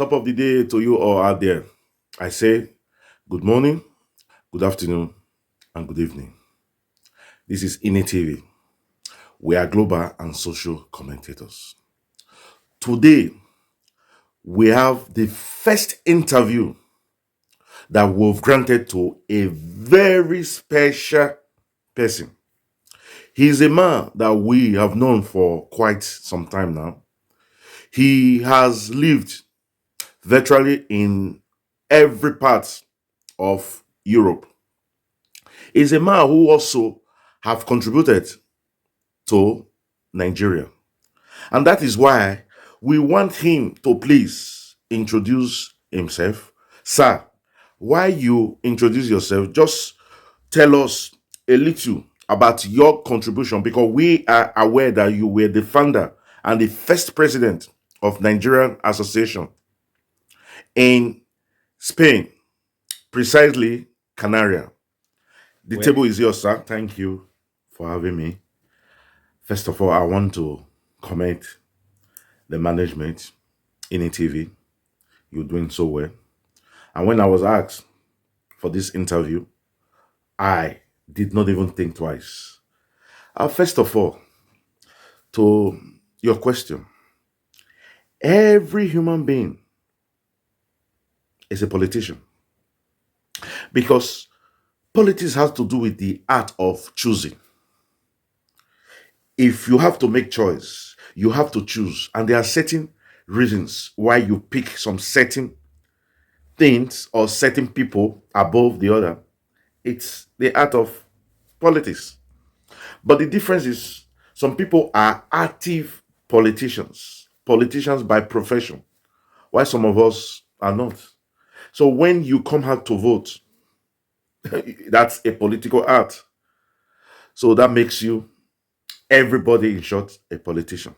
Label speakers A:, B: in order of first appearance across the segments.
A: top of the day to you all out there. I say good morning, good afternoon, and good evening. This is INEC TV. We are global and social commentators. Today, we have the first interview that we've granted to a very special person. He's a man that we have known for quite some time now. He has lived virtually in every part of Europe. He's a man who also have contributed to Nigeria. And that is why we want him to please introduce himself. Sir, while you introduce yourself, just tell us a little about your contribution, because we are aware that you were the founder and the first president of Nigerian Association in Spain, precisely Canaria. The table is yours, sir. Thank you for having me. First of all, I want to commend the management in TV. You're doing so well. And when I was asked for this interview, I did not even think twice. First of all, to your question, every human being is a politician, because politics has to do with the art of choosing. If you have to make choice, you have to choose. And there are certain reasons why you pick some certain things or certain people above the other. It's the art of politics. But the difference is some people are active politicians by profession, while some of us are not. So when you come out to vote, that's a political art. So that makes you, everybody in short, a politician.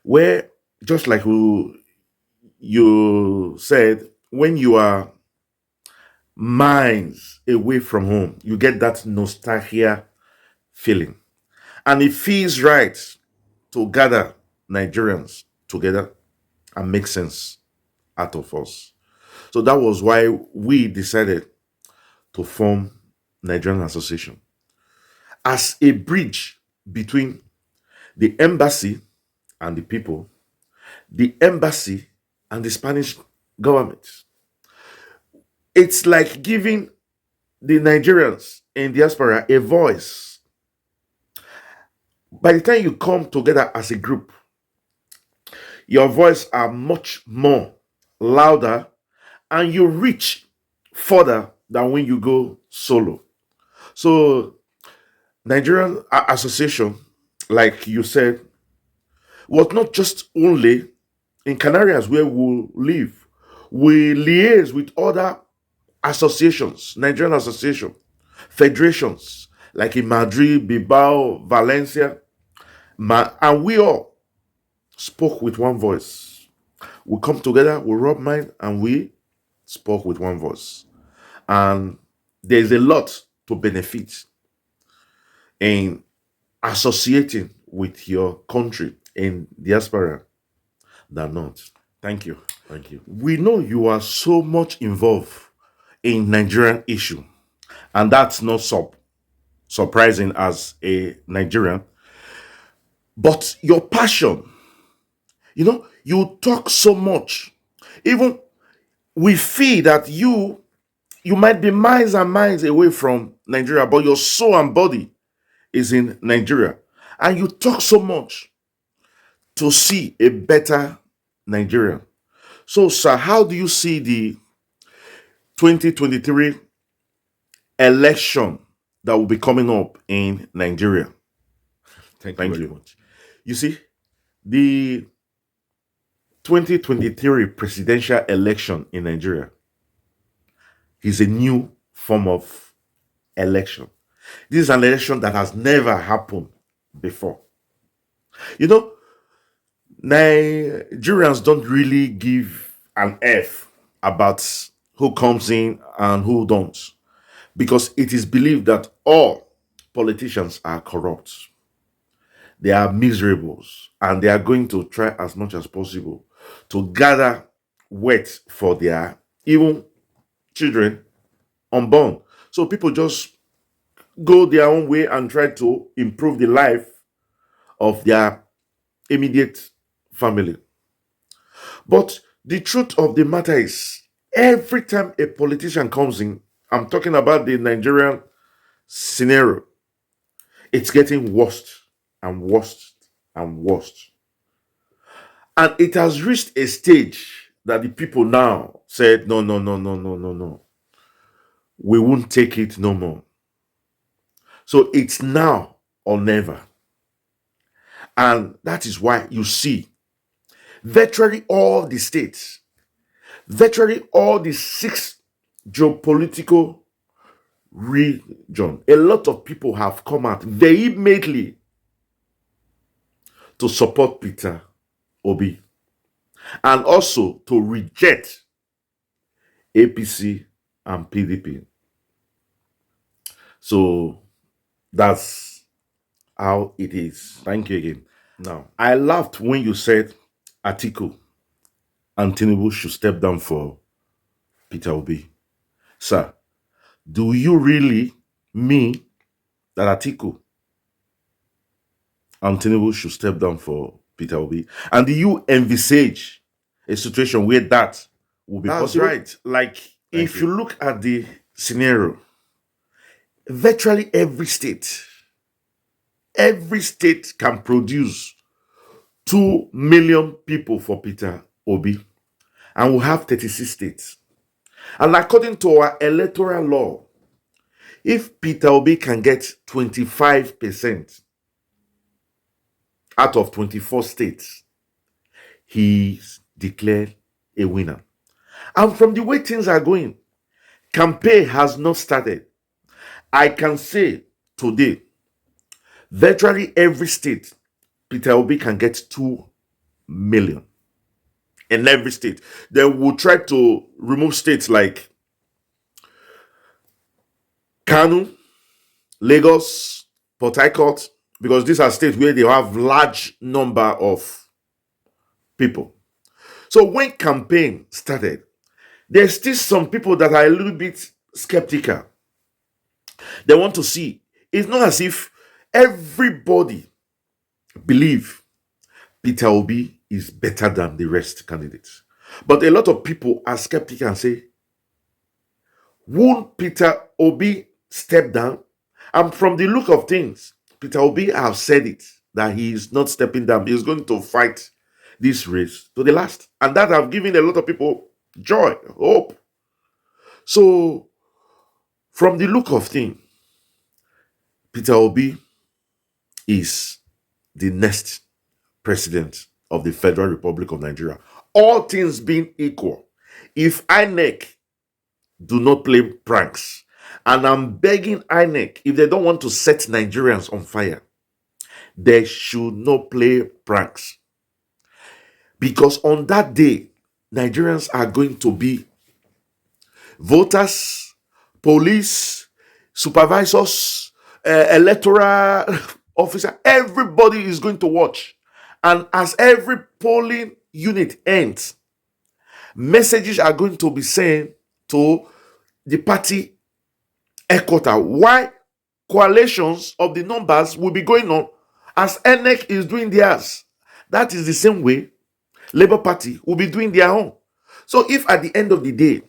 A: Where, just like you said, when you are miles away from home, you get that nostalgia feeling. And it feels right to gather Nigerians together and make sense out of us. So that was why we decided to form Nigerian Association as a bridge between the embassy and the people, the embassy and the Spanish government. It's like giving the Nigerians in diaspora a voice. By the time you come together as a group, your voice are much more louder and you reach further than when you go solo. So Nigerian Association, like you said, was not just only in Canarias where we live. We liaise with other associations, Nigerian association, federations, like in Madrid, Bilbao, Valencia, and we all spoke with one voice. We come together, we rub mind, and we spoke with one voice. And there's a lot to benefit in associating with your country in diaspora than not. Thank you. Thank you. We know you are so much involved in Nigerian issue, and that's not surprising as a Nigerian. But your passion, you talk so much. Even we feel that you might be miles and miles away from Nigeria, but your soul and body is in Nigeria. And you talk so much to see a better Nigeria. So, sir, how do you see the 2023 election that will be coming up in Nigeria? Thank you very much. You see, the 2023 presidential election in Nigeria is a new form of election. This is an election that has never happened before. Nigerians don't really give an F about who comes in and who don't, because it is believed that all politicians are corrupt. They are miserables, and they are going to try as much as possible to gather wait for their even children unborn. So people just go their own way and try to improve the life of their immediate family. But the truth of the matter is, every time a politician comes in, I'm talking about the Nigerian scenario, it's getting worse and worse and worse. And it has reached a stage that the people now said, no, no, no, no, no, no, no. We won't take it no more. So it's now or never. And that is why you see virtually all the states, virtually all the 6 geopolitical region, a lot of people have come out vehemently to support Peter Obi and also to reject APC and PDP. So that's how it is. Thank you again. Now, I laughed when you said Atiku and Tinubu should step down for Peter Obi. Sir, do you really mean that Atiku and Tinubu should step down for Peter Obi? And do you envisage a situation where that will be possible? Right. Like, if you look at the scenario, virtually every state can produce 2 million people for Peter Obi, and we have 36 states. And according to our electoral law, if Peter Obi can get 25% out of 24 states, he's declared a winner. And from the way things are going, campaign has not started. I can say today, virtually every state, Peter Obi can get 2 million in every state. Then we'll try to remove states like Kanu, Lagos, Port Harcourt, because these are states where they have large number of people. So when campaign started, there's still some people that are a little bit skeptical. They want to see. It's not as if everybody believe Peter Obi is better than the rest candidates. But a lot of people are skeptical and say, won't Peter Obi step down? And from the look of things, Peter Obi have said it, that he is not stepping down. He's going to fight this race to the last. And that have given a lot of people joy, hope. So, from the look of things, Peter Obi is the next president of the Federal Republic of Nigeria. All things being equal, if INEC do not play pranks, and I'm begging INEC, if they don't want to set Nigerians on fire, they should not play pranks. Because on that day, Nigerians are going to be voters, police, supervisors, electoral officer. Everybody is going to watch. And as every polling unit ends, messages are going to be sent to the party headquarters. Why coalitions of the numbers will be going on as INEC is doing theirs. That is the same way Labour Party will be doing their own. So if at the end of the day,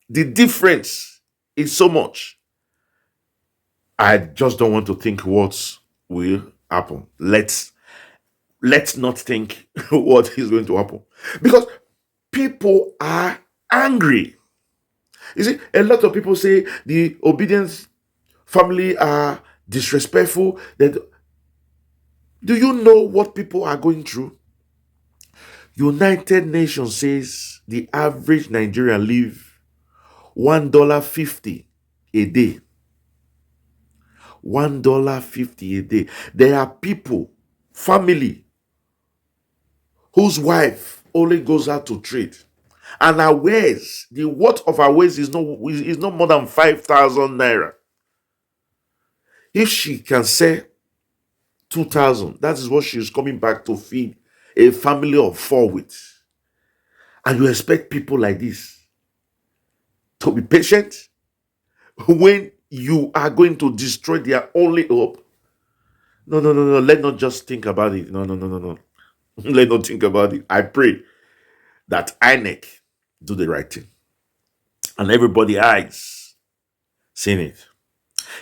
A: the difference is so much, I just don't want to think what will happen. Let's not think what is going to happen. Because people are angry. You see, a lot of people say the obedience family are disrespectful. Do you know what people are going through? United Nations says the average Nigerian live $1.50 a day. $1.50 a day. There are people, family, whose wife only goes out to trade, and her wares, the worth of her wares is not more than 5,000 naira. If she can sell 2,000, that is what she is coming back to feed a family of 4 with. And you expect people like this to be patient when you are going to destroy their only hope? No, no, no, no. Let's not just think about it. No, no, no, no, no. Let's not think about it. I pray that INEC do the right thing and everybody eyes seeing it.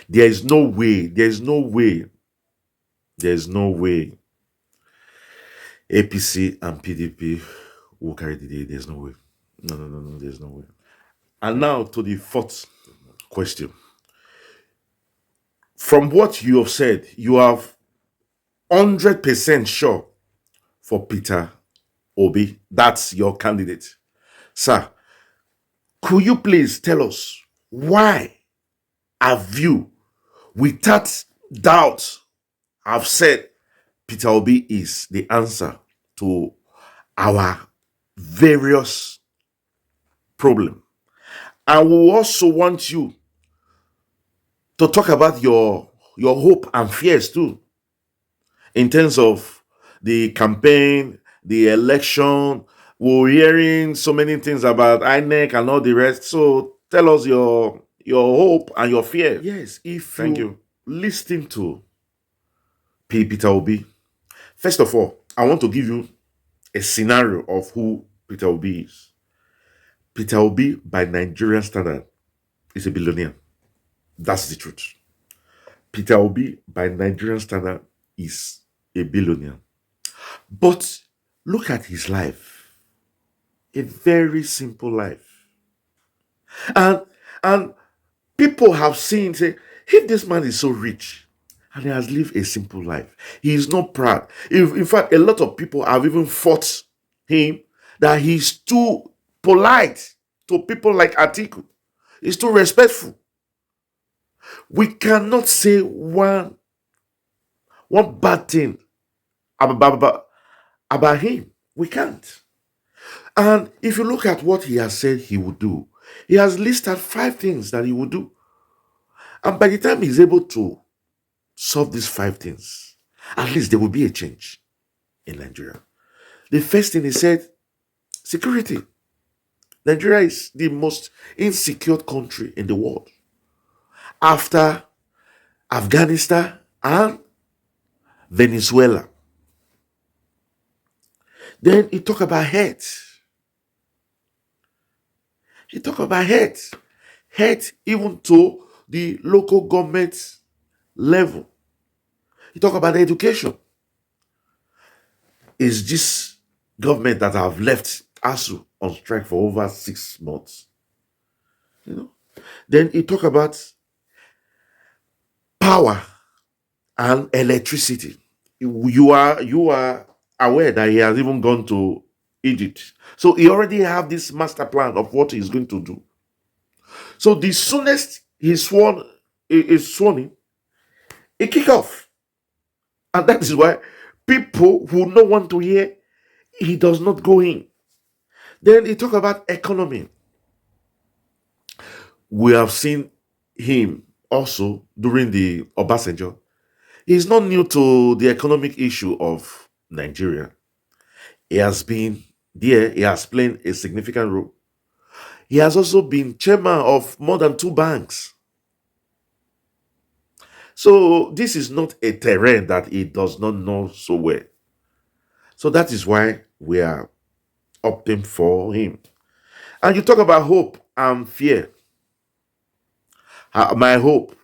A: There is no way, there's no way APC and PDP will carry the day. There's no way. No, no, no, no, there's no way. And now to the fourth question. From what you have said, you have 100% sure for Peter Obi. That's your candidate. Sir, could you please tell us why have you, without doubt, have said Peter Obi is the answer to our various problems? And we also want you to talk about your hope and fears too, in terms of the campaign, the election. We're hearing so many things about INEC and all the rest. So tell us your hope and your fear. Yes, if thank you listen to Peter Obi. First of all, I want to give you a scenario of who Peter Obi is. Peter Obi, by Nigerian standard, is a billionaire. That's the truth. Peter Obi, by Nigerian standard, is a billionaire. But look at his life. A very simple life. And people have seen, say, if this man is so rich and he has lived a simple life, he is not proud. In fact, a lot of people have even fought him that he's too polite to people like Atiku. He's too respectful. We cannot say one bad thing about him. We can't. And if you look at what he has said he would do, he has listed 5 things that he would do. And by the time he's able to solve these 5 things, at least there will be a change in Nigeria. The first thing he said, security. Nigeria is the most insecure country in the world, after Afghanistan and Venezuela. Then he talked about health. He talked about health. Health even to the local government level. He talked about education. Is this government that have left ASU on strike for over 6 months? You know. Then he talked about power and electricity. You are aware that he has even gone to Egypt. So he already have this master plan of what he's going to do. So the soonest he's sworn in, he kick off. And that is why people who don't want to hear, he does not go in. Then he talk about economy. We have seen him also during the Obasanjo. He's not new to the economic issue of Nigeria. He has been there, he has played a significant role. He has also been chairman of more than 2 banks. So this is not a terrain that he does not know so well. So that is why we are opting for him. And you talk about hope and fear. My hope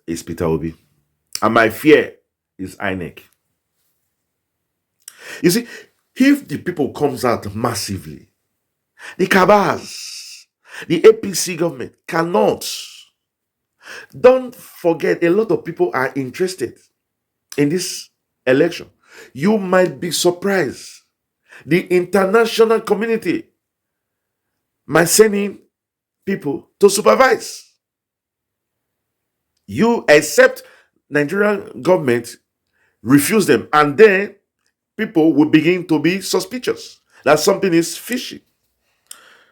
A: is Peter Obi, and my fear is INEC. You see, if the people comes out massively, the cabals, the APC government cannot. Don't forget, a lot of people are interested in this election. You might be surprised. The international community might send in people to supervise. You accept Nigerian government, refuse them, and then people will begin to be suspicious that something is fishy.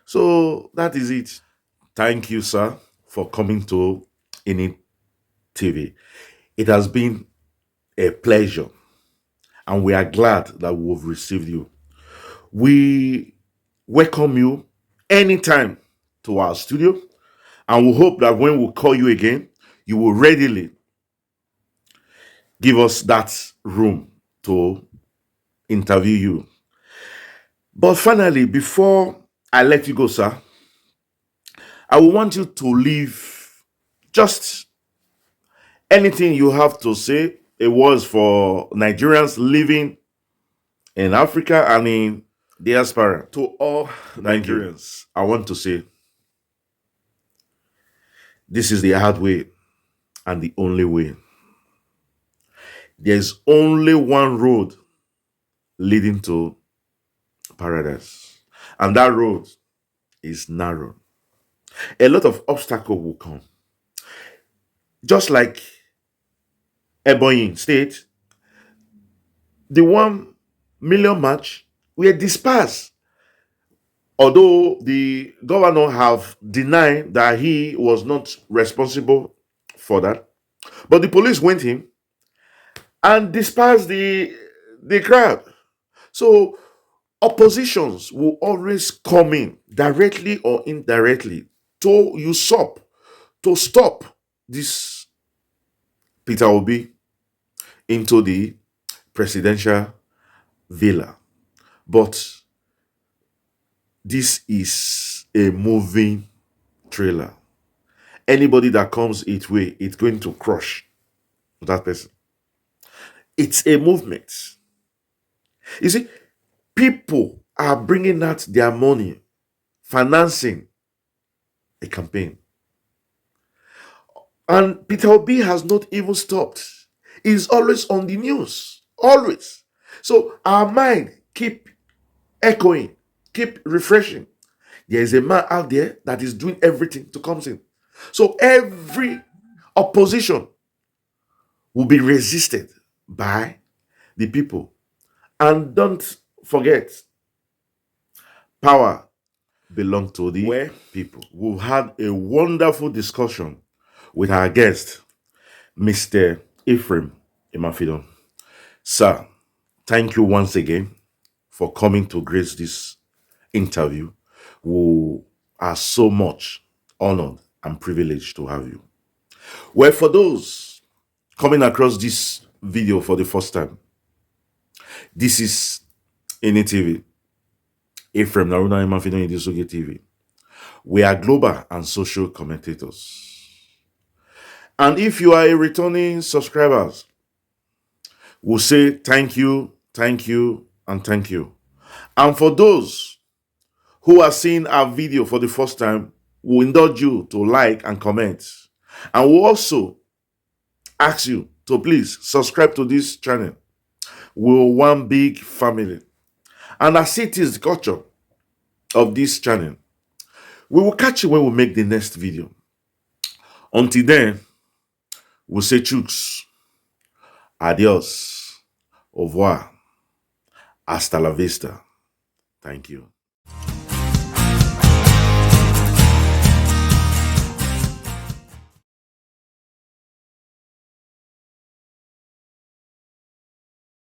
A: So that is it. Thank you, sir, for coming to INEC TV. It has been a pleasure, and we are glad that we've received you. We welcome you anytime to our studio, and we hope that when we call you again, you will readily give us that room to interview you. But finally, before I let you go, sir, I will want you to leave just anything you have to say. It was for Nigerians living in Africa and in diaspora. To all Nigerians, I want to say this is the hard way and the only way. There's only one road leading to paradise, and that road is narrow. A lot of obstacles will come. Just like Ebonyi State, the 1 million march were dispersed. Although the governor have denied that he was not responsible for that, but the police went in and dispersed the crowd. So oppositions will always come in directly or indirectly to usurp, to stop this Peter Obi into the presidential villa. But this is a moving trailer. Anybody that comes its way, it's going to crush that person. It's a movement. You see, people are bringing out their money, financing a campaign. And Peter Obi has not even stopped. He's always on the news. Always. So our mind keep echoing, keep refreshing. There is a man out there that is doing everything to come in. So every opposition will be resisted by the people. And don't forget, power belongs to the people. We've had a wonderful discussion with our guest, Mr. Ephraim Imafidon. Sir, thank you once again for coming to grace this interview. We are so much honored and privileged to have you. Well, for those coming across this video for the first time, this is INEC TV. Ephraim Naruna Imafidon Idisoge TV. We are global and social commentators. And if you are a returning subscriber, we'll say thank you, and thank you. And for those who are seeing our video for the first time, we'll indulge you to like and comment. And we'll also ask you to please subscribe to this channel. We're one big family. And as it is the culture of this channel, we will catch you when we make the next video. Until then, we'll say chooks, adios, au revoir, hasta la vista. Thank you.